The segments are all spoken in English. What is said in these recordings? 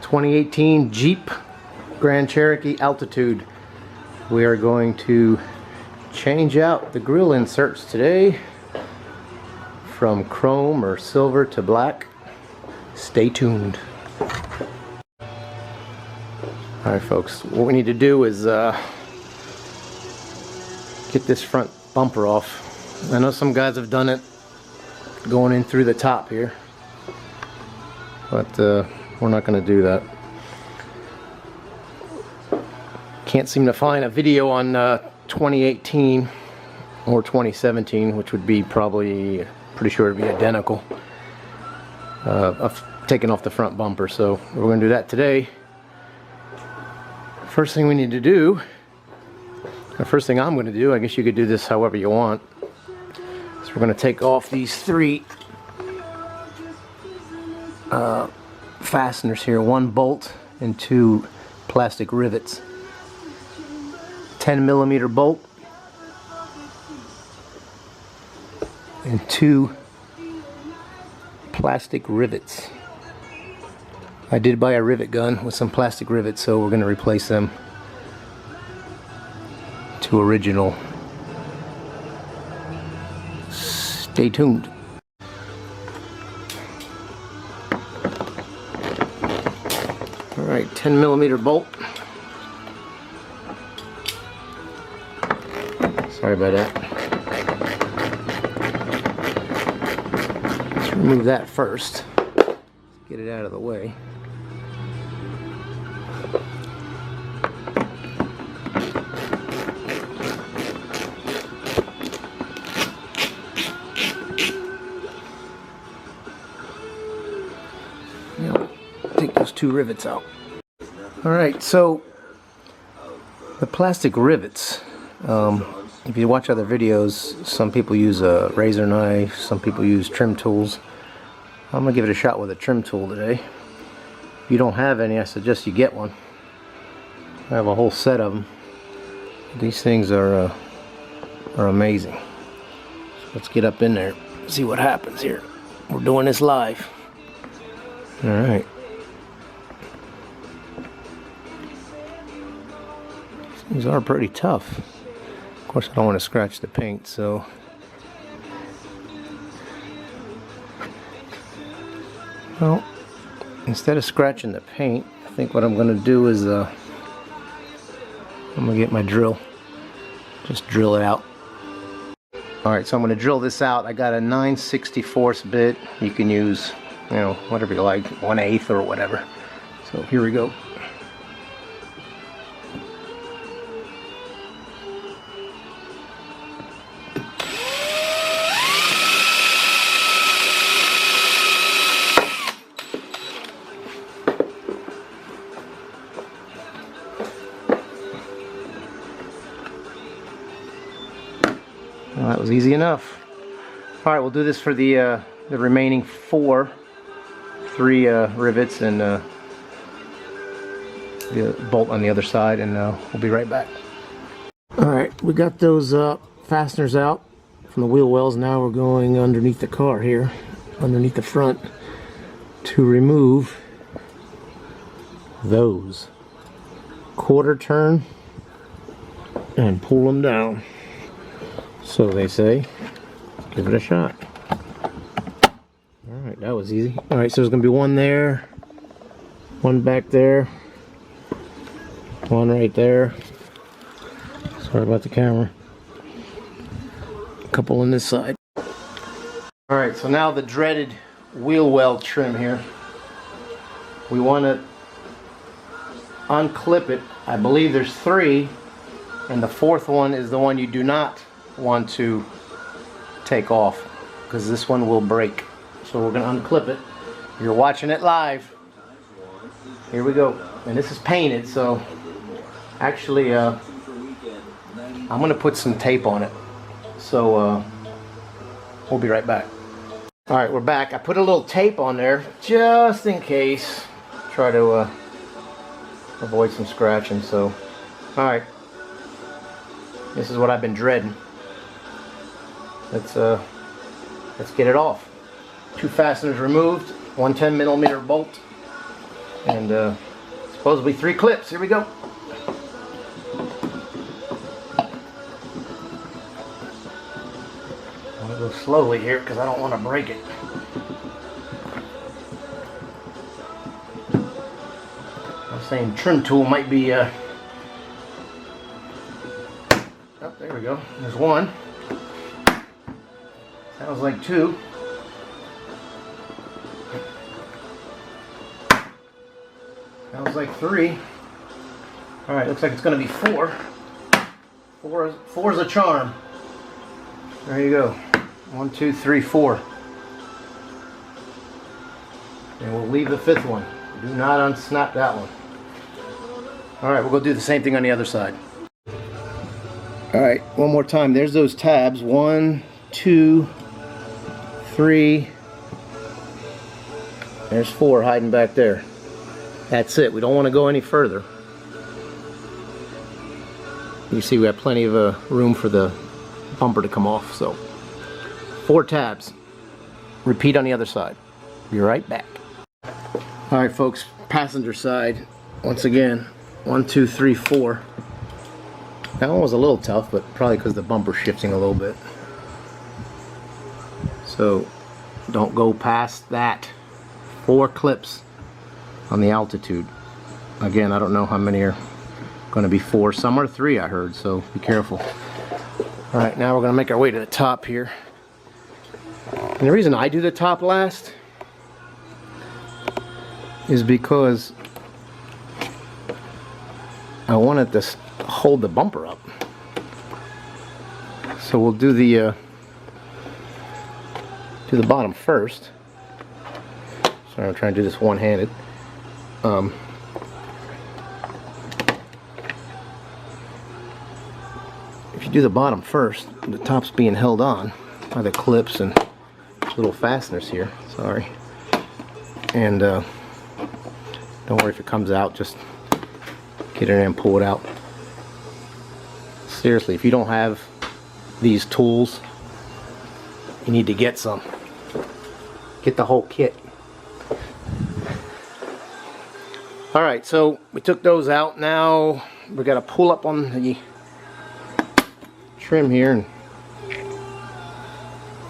2018 Jeep Grand Cherokee Altitude. We are going to change out the grille inserts today from chrome or silver to black. Stay tuned. Alright folks, what we need to do is get this front bumper off. I know some guys have done it going in through the top here, but we're not going to do that. Can't seem to find a video on 2018 or 2017, which would be probably, pretty sure it'd be identical, of taking off the front bumper. So we're going to do that today. First thing we need to do, the first thing I'm going to do, I guess you could do this however you want, is we're going to take off these three fasteners here, one bolt and two plastic rivets. 10mm bolt and two plastic rivets. I did buy a rivet gun with some plastic rivets, so we're going to replace them to original. Stay tuned. Alright, 10mm bolt. Sorry about that. Let's remove that first. Let's get it out of the way. Now, take those two rivets out. Alright, so the plastic rivets, if you watch other videos, some people use a razor knife, some people use trim tools. I'm going to give it a shot with a trim tool today. If you don't have any, I suggest you get one. I have a whole set of them. These things are amazing. So let's get up in there and see what happens here. We're doing this live. Alright. These are pretty tough. Of course, I don't want to scratch the paint, so well, instead of scratching the paint, I think what I'm going to do is I'm going to get my drill, just drill it out. Alright, so I'm going to drill this out. I got a 9/64 bit. You can use, you know, whatever you like, 1/8 or whatever. So here we go. Well, that was easy enough. Alright, we'll do this for the remaining three rivets and the bolt on the other side, and we'll be right back. Alright, we got those fasteners out from the wheel wells. Now we're going underneath the car here, underneath the front, to remove those. Quarter turn and pull them down. So they say, give it a shot. Alright, that was easy. Alright, so there's going to be one there, one back there, one right there. Sorry about the camera. A couple on this side. Alright, so now the dreaded wheel well trim here. We want to unclip it. I believe there's three, and the fourth one is the one you do not want to take off, because this one will break. So we're going to unclip it. You're watching it live. Here we go. And this is painted, so actually I'm going to put some tape on it. So we'll be right back. Alright, we're back. I put a little tape on there just in case. Try to avoid some scratching. So alright, this is what I've been dreading. Let's get it off. Two fasteners removed, one 10mm bolt, And supposedly 3 clips. Here we go. I'm going to go slowly here because I don't want to break it. I'm saying trim tool might be oh, there we go. There's 1. Sounds like 2. Sounds like 3. Alright, looks like it's going to be 4. 4 is a charm. There you go. 1, 2, 3, 4. And we'll leave the 5th one. Do not unsnap that one. Alright, we'll go do the same thing on the other side. Alright, one more time. There's those tabs. 1, 2, 3. There's 4 hiding back there. That's it. We don't want to go any further. You see we have plenty of room for the bumper to come off. So 4 tabs. Repeat on the other side. Be right back. Alright folks, passenger side. Once again, 1, 2, 3, 4. That one was a little tough, but probably because the bumper's shifting a little bit. So don't go past that. 4 clips on the altitude. Again, I don't know how many are going to be 4. Some are 3, I heard, so be careful. Alright, now we're going to make our way to the top here. And the reason I do the top last is because I want it to hold the bumper up. So we'll do the bottom first. Sorry, I'm trying to do this one-handed. If you do the bottom first, the top's being held on by the clips and little fasteners here. Sorry. And don't worry if it comes out, just get in there and pull it out. Seriously, if you don't have these tools, you need to get some. Get the whole kit. Alright, so we took those out. Now we got to pull up on the trim here and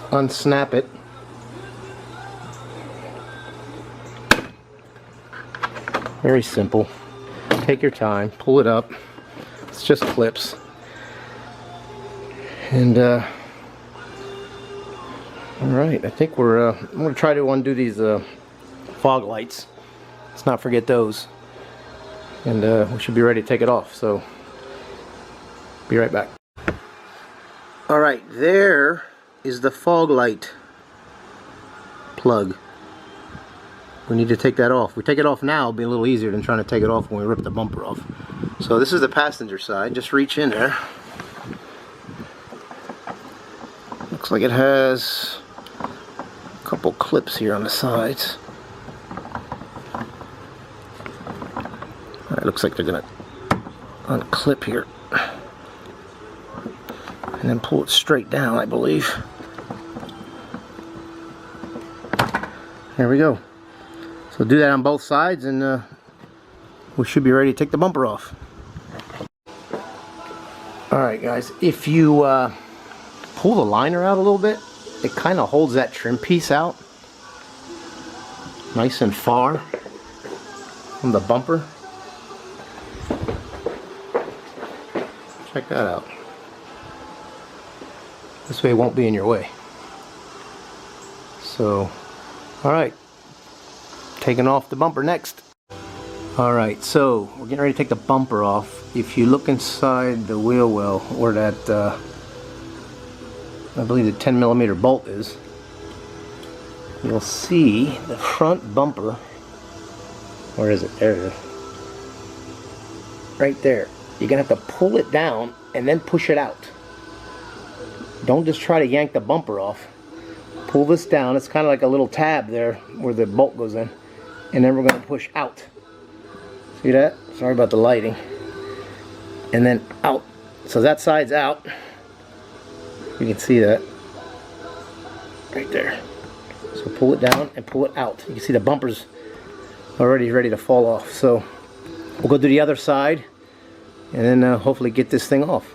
unsnap it. Very simple. Take your time, pull it up. It's just clips. And alright, I think we're I'm going to try to undo these fog lights. Let's not forget those. And we should be ready to take it off, so be right back. Alright, there is the fog light plug. We need to take that off. If we take it off now, it'll be a little easier than trying to take it off when we rip the bumper off. So this is the passenger side. Just reach in there. Looks like it has a couple clips here on the sides. It looks like they're going to unclip here and then pull it straight down, I believe. There we go. So do that on both sides and we should be ready to take the bumper off. Alright guys, if you pull the liner out a little bit, it kind of holds that trim piece out nice and far from the bumper. Check that out. This way it won't be in your way. So, alright. Taking off the bumper next. Alright, so we're getting ready to take the bumper off. If you look inside the wheel well where that I believe the 10mm bolt is, you'll see the front bumper. Where is it? There it is. Right there. You're gonna have to pull it down and then push it out. Don't just try to yank the bumper off. Pull this down. It's kind of like a little tab there where the bolt goes in. And then we're going to push out. See that? Sorry about the lighting. And then out. So that side's out. You can see that. Right there. So pull it down and pull it out. You can see the bumper's already ready to fall off. So we'll go do the other side and then hopefully get this thing off.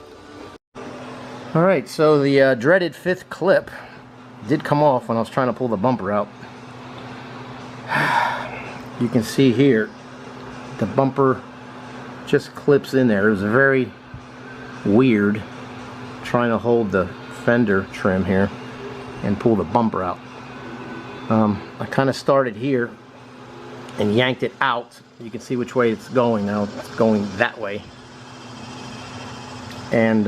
Alright, so the dreaded 5th clip did come off when I was trying to pull the bumper out. You can see here the bumper just clips in there. It was very weird trying to hold the fender trim here and pull the bumper out. I kind of started here and yanked it out. You can see which way it's going now. It's going that way. And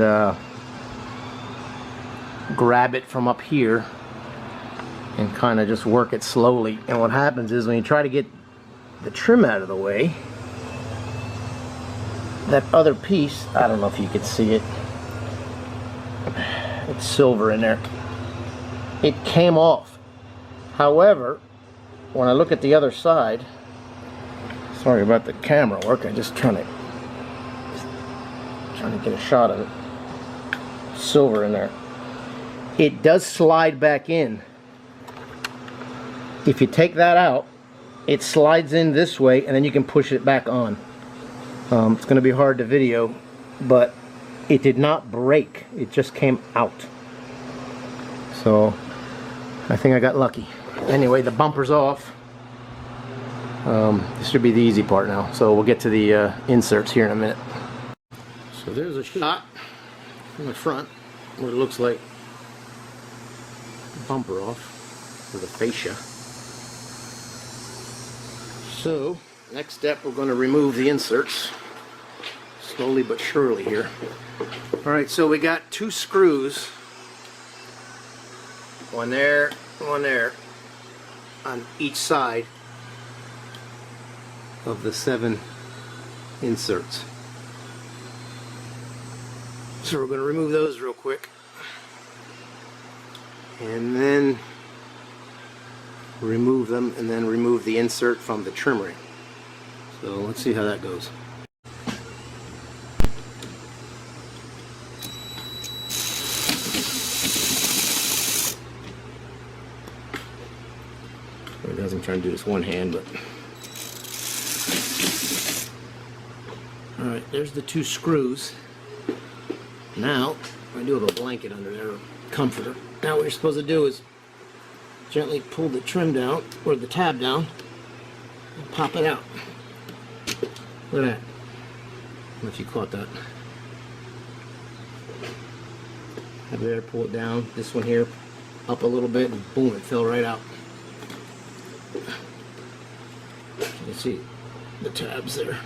grab it from up here and kind of just work it slowly. And what happens is when you try to get the trim out of the way, that other piece, I don't know if you can see it, it's silver in there, it came off. However, when I look at the other side, sorry about the camera work, I'm just trying to get a shot of it. Silver in there. It does slide back in. If you take that out, it slides in this way and then you can push it back on. It's going to be hard to video, but it did not break. It just came out. So I think I got lucky. Anyway, the bumper's off. This should be the easy part now. So we'll get to the inserts here in a minute. So there's a shot from the front where it looks like the bumper off, or the fascia. So next step, we're going to remove the inserts slowly but surely here. Alright, so we got 2 screws, one there, on each side of the 7 inserts. So we're going to remove those real quick and then remove them, and then remove the insert from the trim ring. So let's see how that goes. It doesn't, I'm trying to do this one hand, but alright, there's the 2 screws. Now I do have a blanket under there, a comforter. Now what you're supposed to do is gently pull the trim down, or the tab down, and pop it out. Look at that. I don't know if you caught that. Up there, pull it down. This one here, up a little bit, and boom, it fell right out. You can see the tabs there.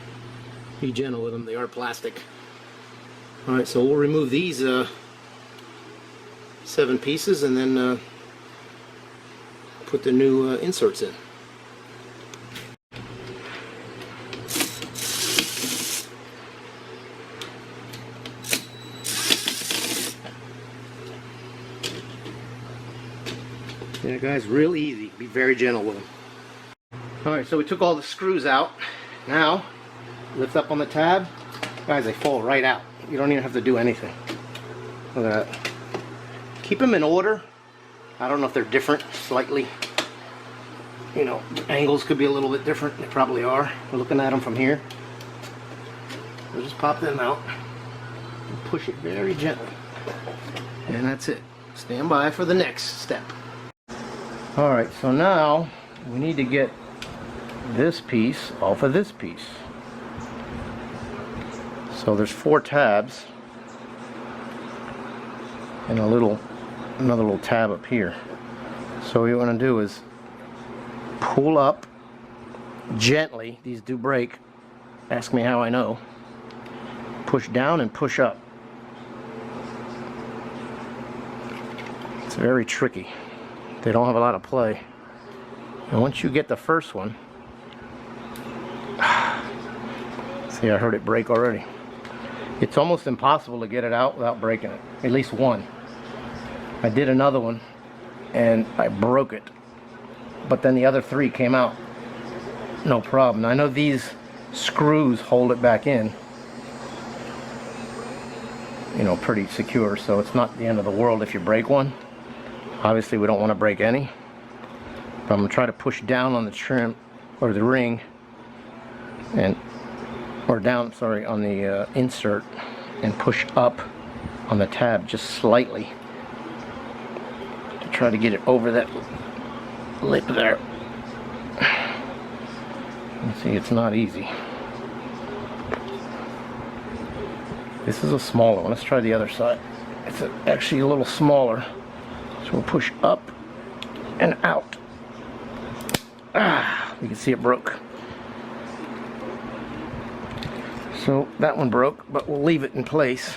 Be gentle with them, they are plastic. Alright, so we'll remove these 7 pieces and then put the new inserts in. Yeah guys, real easy. Be very gentle with them. Alright, so we took all the screws out. Now, lift up on the tab. Guys, they fall right out. You don't even have to do anything. Look at that. Keep them in order. I don't know if they're different slightly. You know, the angles could be a little bit different. They probably are. We're looking at them from here. We'll just pop them out and push it very gently. And that's it. Stand by for the next step. Alright, so now we need to get this piece off of this piece. So there's 4 tabs and another little tab up here. So what you want to do is pull up gently. These do break. Ask me how I know. Push down and push up. It's very tricky. They don't have a lot of play. And once you get the first one, see, I heard it break already. It's almost impossible to get it out without breaking it. At least one. I did another one and I broke it. But then the other 3 came out. No problem. Now, I know these screws hold it back in. You know, pretty secure, so it's not the end of the world if you break one. Obviously we don't want to break any. But I'm going to try to push down on the trim or the ring and or down, sorry, on the insert, and push up on the tab just slightly to try to get it over that lip there. You see, it's not easy. This is a smaller one. Let's try the other side. It's actually a little smaller. So we'll push up and out. You can see it broke. So that one broke, but we'll leave it in place.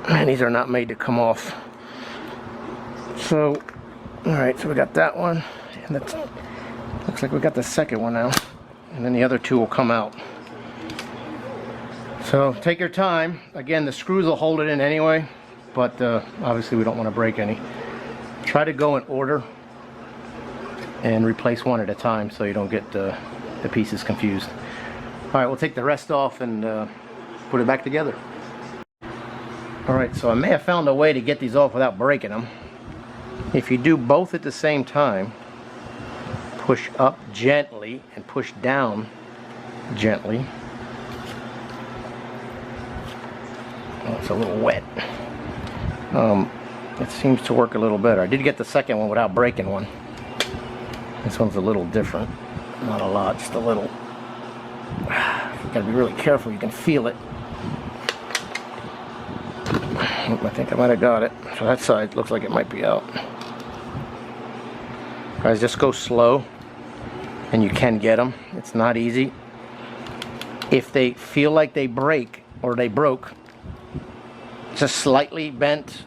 And these are not made to come off. So, alright, so we got that one. And that's, looks like we got the second one now. And then the other two will come out. So take your time. Again, the screws will hold it in anyway, but obviously we don't want to break any. Try to go in order and replace one at a time so you don't get the pieces confused. Alright, we'll take the rest off and put it back together. Alright, so I may have found a way to get these off without breaking them. If you do both at the same time, push up gently and push down gently. Oh, it's a little wet. It seems to work a little better. I did get the second one without breaking one. This one's a little different. Not a lot, just a little. You gotta be really careful, you can feel it. I think I might have got it. So that side looks like it might be out. Guys, just go slow and you can get them. It's not easy. If they feel like they break or they broke, just slightly bent,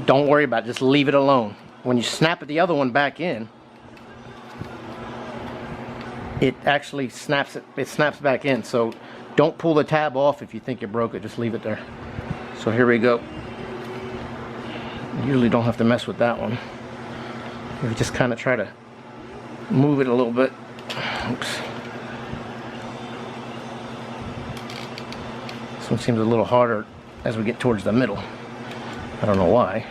don't worry about it, just leave it alone. When you snap the other one back in, it actually snaps back in. So don't pull the tab off if you think you broke it, just leave it there. So here we go. You usually don't have to mess with that one. You just kind of try to move it a little bit. Oops. This one seems a little harder as we get towards the middle. I don't know why.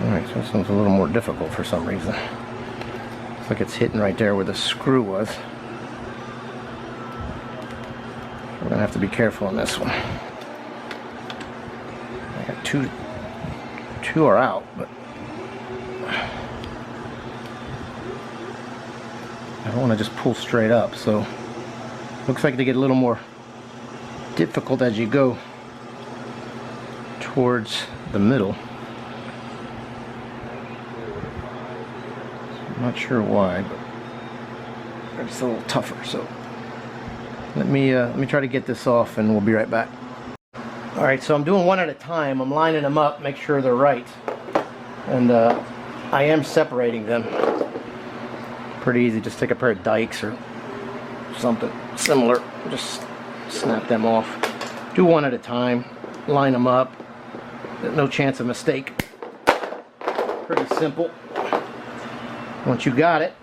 Alright, so this one's a little more difficult for some reason. Looks like it's hitting right there where the screw was. We're going to have to be careful on this one. I got two are out, but I don't want to just pull straight up, so looks like they get a little more difficult as you go towards the middle. I'm not sure why, but it's a little tougher. So let me try to get this off, and we'll be right back. All right, so I'm doing one at a time. I'm lining them up, make sure they're right, and I am separating them. Pretty easy. Just take a pair of dikes or something similar. Just snap them off. Do one at a time. Line them up. No chance of mistake. Pretty simple. Once you got it,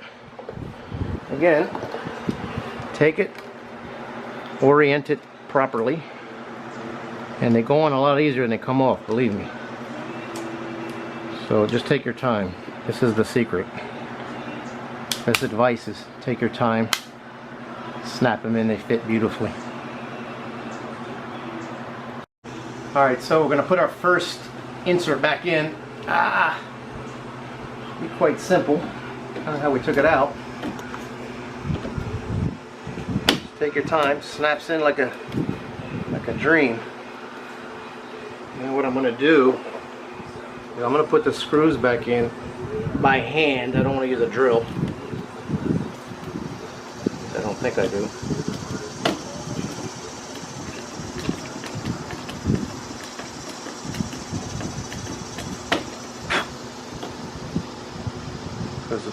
again, take it, orient it properly, and they go on a lot easier than they come off, believe me. So just take your time. This is the secret. This advice is take your time, snap them in, they fit beautifully. Alright, so we're going to put our first insert back in. Be quite simple. Kind of how we took it out. Just take your time, snaps in like a dream. And what I'm going to do is I'm going to put the screws back in by hand. I don't want to use a drill. I don't think I do. Because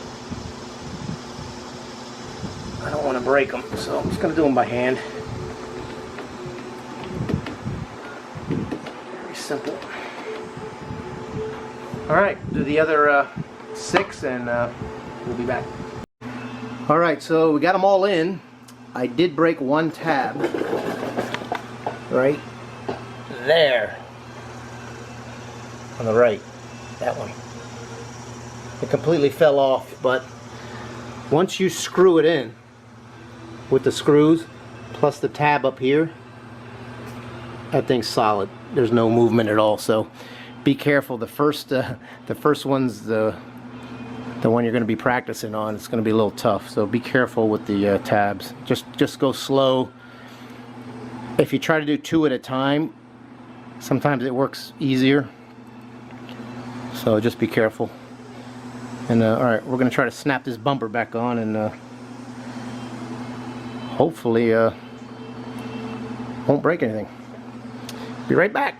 I don't want to break them, so I'm just going to do them by hand. Very simple. Alright, do the other 6 and we'll be back. Alright, so we got them all in. I did break one tab right there on the right, that one. It completely fell off, but once you screw it in with the screws plus the tab up here, that thing's solid. There's no movement at all. So be careful. The first one's the one you're going to be practicing on. It's going to be a little tough. So be careful with the tabs. Just go slow. If you try to do 2 at a time, sometimes it works easier. So just be careful. And alright, we're going to try to snap this bumper back on and hopefully won't break anything. Be right back.